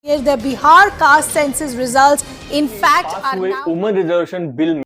The Bihar caste census results, in fact, pass are हुए now. Women reservation bill में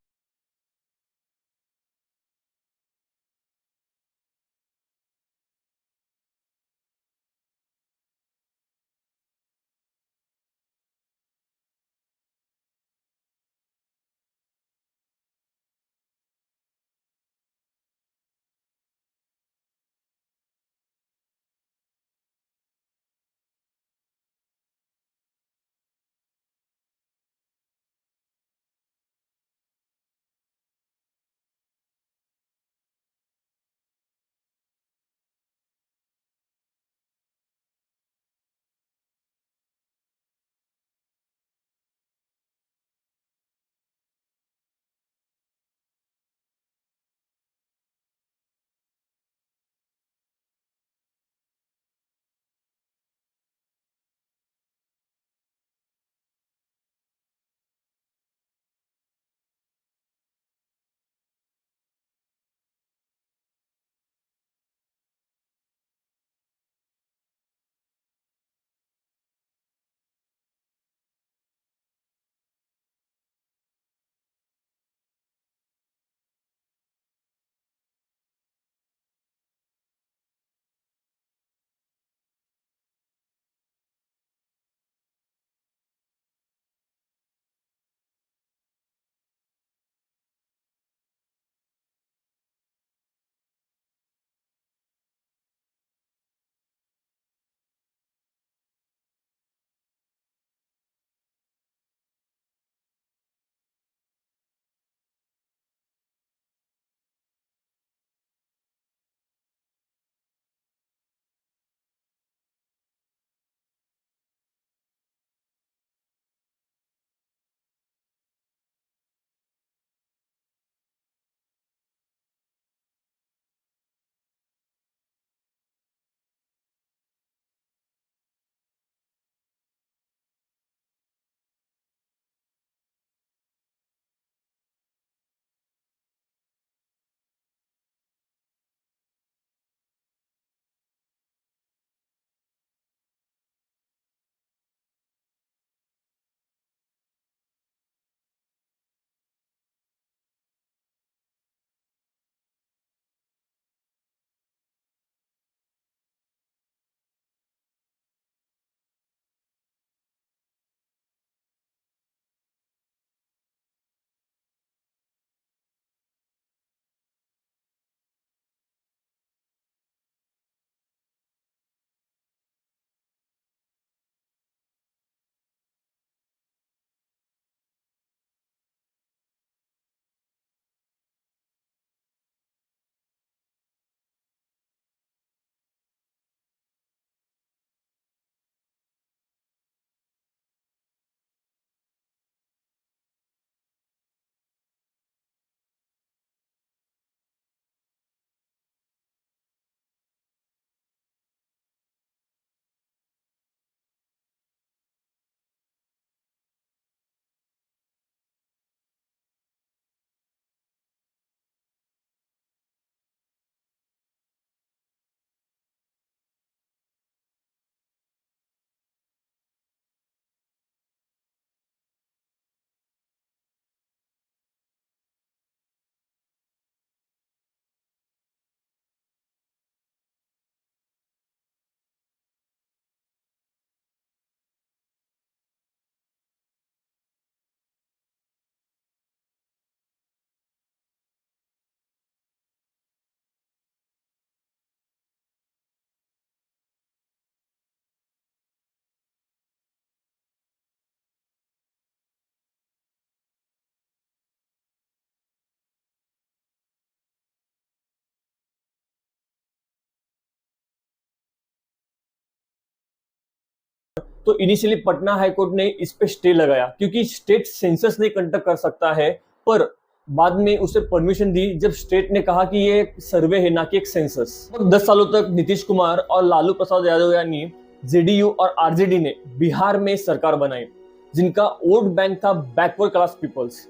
तो initially Patna high court ने इस पे स्टे लगाया क्योंकि स्टेट सेंसस नहीं कंडक्ट कर सकता है, पर बाद में उसे परमिशन दी जब स्टेट ने कहा कि ये सर्वे है ना कि एक सेंसस। 10 सालों तक नीतीश कुमार और लालू प्रसाद यादव यानी जेडीयू और आरजेडी ने बिहार में सरकार बनाई, जिनका वोट बैंक था backward class peoples.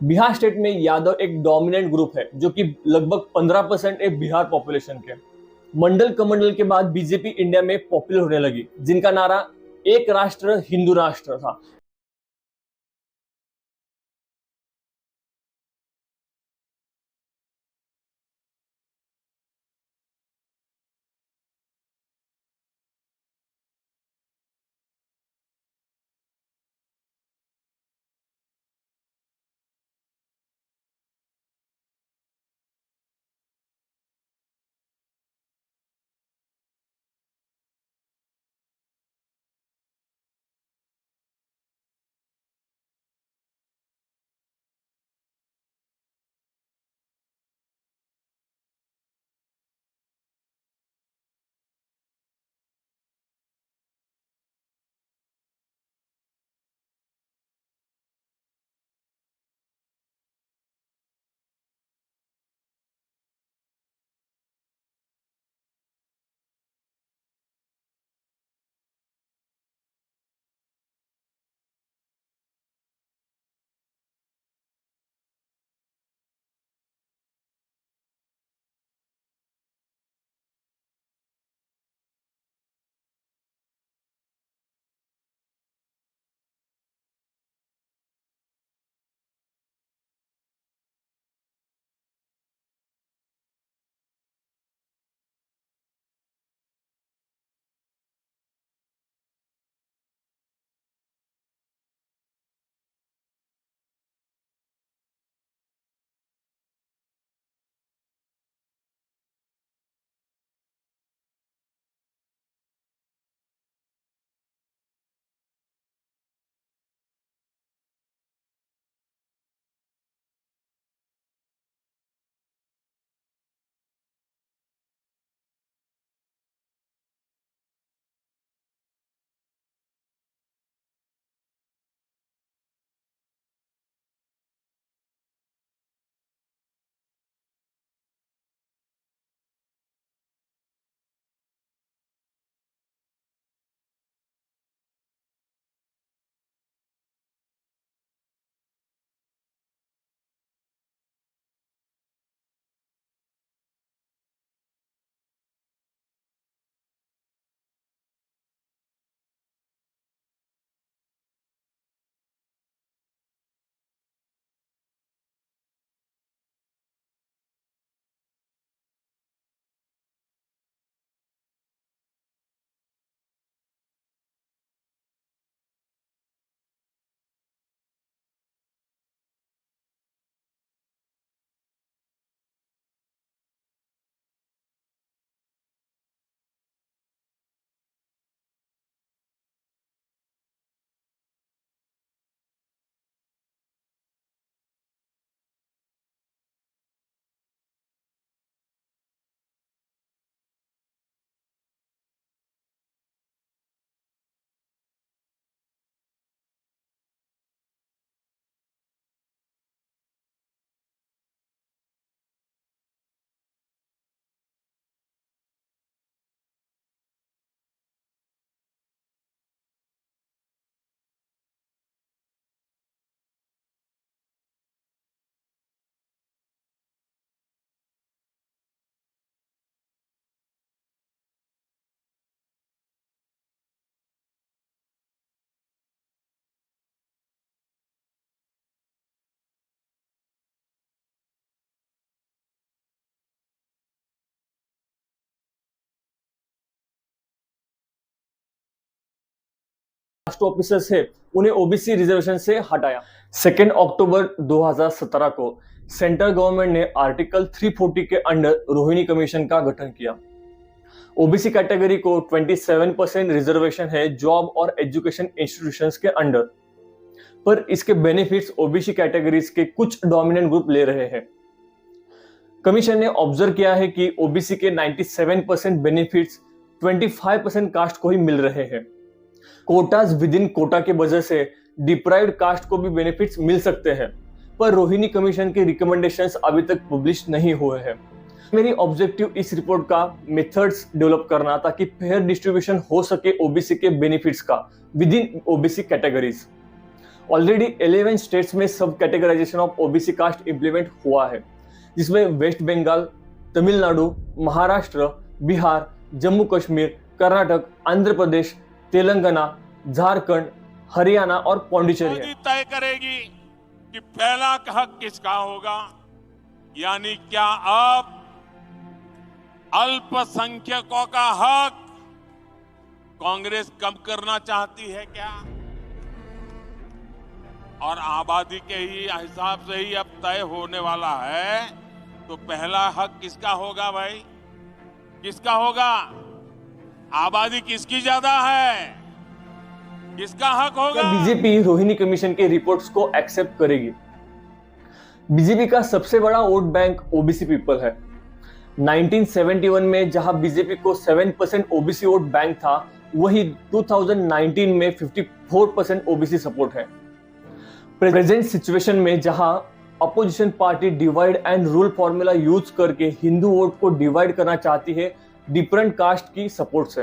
Bihar state में यादव एक डोमिनेंट ग्रुप है जो कि लगभग 15% है बिहार पॉपुलेशन के। मंडल कमंडल के बाद बीजेपी इंडिया में पॉपुलर होने लगी, जिनका नारा एक राष्ट्र हिंदू राष्ट्र था। कास्ट ऑफिसर्स है उन्हें ओबीसी रिजर्वेशन से हटाया। 2 अक्टूबर 2017 को सेंट्रल गवर्नमेंट ने आर्टिकल 340 के अंडर रोहिणी कमीशन का गठन किया। ओबीसी कैटेगरी को 27% रिजर्वेशन है जॉब और एजुकेशन इंस्टीट्यूशंस के अंडर, पर इसके बेनिफिट्स ओबीसी कैटेगरीज के कुछ डोमिनेंट ग्रुप ले रहे हैं। कमीशन ने ऑब्जर्व किया है कि ओबीसी के 97% बेनिफिट्स 25% कास्ट को ही मिल रहे हैं। कोटाज विद इन कोटा के वजह से डिप्राइव्ड कास्ट को भी बेनिफिट्स मिल सकते हैं, पर रोहिणी कमीशन के रिकमेंडेशंस अभी तक पब्लिश नहीं हुए हैं। मेरी ऑब्जेक्टिव इस रिपोर्ट का मेथड्स डेवलप करना ताकि फेयर डिस्ट्रीब्यूशन हो सके ओबीसी के बेनिफिट्स का within OBC categories. Already 11 states में sub categorisation of OBC caste implement हुआ है, जिसमें वेस्ट बंगाल, तमिलनाडु, महाराष्ट्र, बिहार, जम्मू कश्मीर, कर्नाटक, आंध्र प्रदेश, तेलंगाना, झारखंड, हरियाणा और पौंडीचेरी है। तय करेगी कि पहला हक किसका होगा, यानी क्या अब अल्पसंख्यकों का हक कांग्रेस कम करना चाहती है क्या? और आबादी के ही हिसाब से ही अब तय होने वाला है, तो पहला हक किसका होगा भाई? किसका होगा? आबादी किसकी ज्यादा है, किसका हक होगा? बीजेपी रोहिणी कमीशन के रिपोर्ट्स को एक्सेप्ट करेगी। बीजेपी का सबसे बड़ा वोट बैंक ओबीसी पीपल है। 1971 में जहां बीजेपी को 7% ओबीसी वोट बैंक था, वही 2019 में 54% ओबीसी सपोर्ट है। प्रेजेंट सिचुएशन में जहां opposition party divide and rule formula use करके हिंदू वोट को डिवाइड करना चाहती है डिफरेंट कास्ट की सपोर्ट से,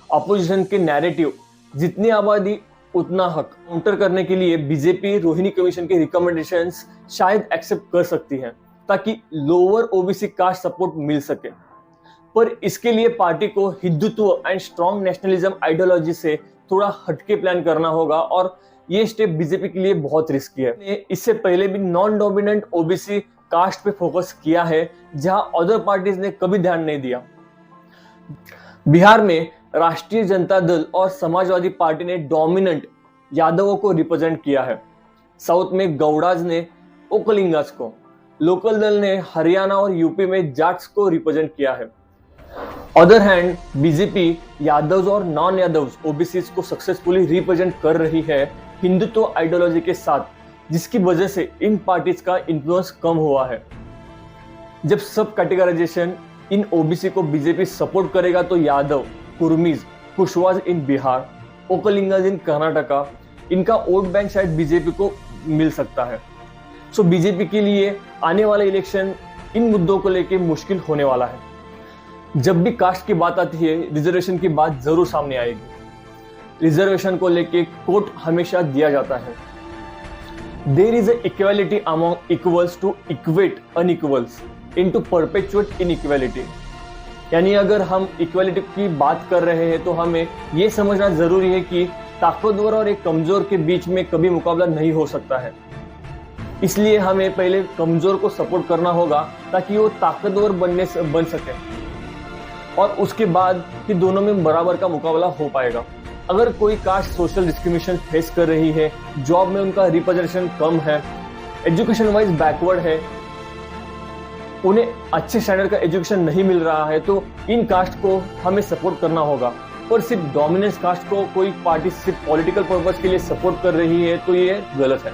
अपोजिशन के नैरेटिव जितनी आबादी उतना हक काउंटर करने के लिए बीजेपी रोहिणी कमीशन के रिकमेंडेशंस शायद एक्सेप्ट कर सकती है ताकि लोअर ओबीसी कास्ट सपोर्ट मिल सके। पर इसके लिए पार्टी को Hindutva and strong nationalism ideology से थोड़ा हटके प्लान करना होगा और ये स्टेप बीजेपी के लिए बहुत रिस्की है। इससे पहले भी नॉन डोमिनेंट ओबीसी कास्ट पे फोकस किया है, जहां अदर पार्टीज ने कभी ध्यान नहीं दिया। बिहार में राष्ट्रीय जनता दल और समाजवादी पार्टी ने डोमिनेंट यादवों को रिप्रेजेंट किया है। साउथ में गौड़ाज ने ओकलिंगास को, लोकल दल ने हरियाणा और यूपी में जाट्स को रिप्रेजेंट किया है। अदर हैंड बीजेपी यादव्स और नॉन यादव्स ओबीसीज को सक्सेसफुली रिप्रेजेंट कर रही है हिंदुत्व आइडियोलॉजी के साथ, जिसकी वजह से इन पार्टीज का इन्फ्लुएंस कम हुआ है। जब सब कैटेगराइजेशन इन ओबीसी को बीजेपी सपोर्ट करेगा तो यादव, कुर्मीज, कुशवाज इन बिहार, ओकलिंगाज इन कर्नाटका, इनका वोट बैंक शायद बीजेपी को मिल सकता है। सो बीजेपी के लिए आने वाला इलेक्शन इन मुद्दों को लेकर मुश्किल होने वाला है। जब भी कास्ट की बात आती है, रिजर्वेशन की बात जरूर सामने आएगी। रिजर्वेशन को लेके कोट हमेशा दिया जाता है, there is equality among equals to equate unequals into perpetuate inequality. यानी अगर हम इक्वालिटी की बात कर रहे हैं तो हमें यह समझना जरूरी है कि ताकतवर और एक कमजोर के बीच में कभी मुकाबला नहीं हो सकता है। इसलिए हमें पहले कमजोर को सपोर्ट करना होगा ताकि वो ताकतवर बन सके, और उसके बाद फिर दोनों में बराबर का मुकाबला हो पाएगा। अगर कोई कास्ट सोशल डिस्क्रिमिनेशन फेस कर रही है, जॉब में उनका रिप्रेजेंटेशन कम है, एजुकेशन वाइज बैकवर्ड है, उन्हें अच्छे स्टैंडर्ड का एजुकेशन नहीं मिल रहा है, तो इन कास्ट को हमें सपोर्ट करना होगा। पर सिर्फ डोमिनेंस कास्ट को कोई पार्टी सिर्फ पॉलिटिकल पर्पस के लिए सपोर्ट कर रही है तो ये गलत है।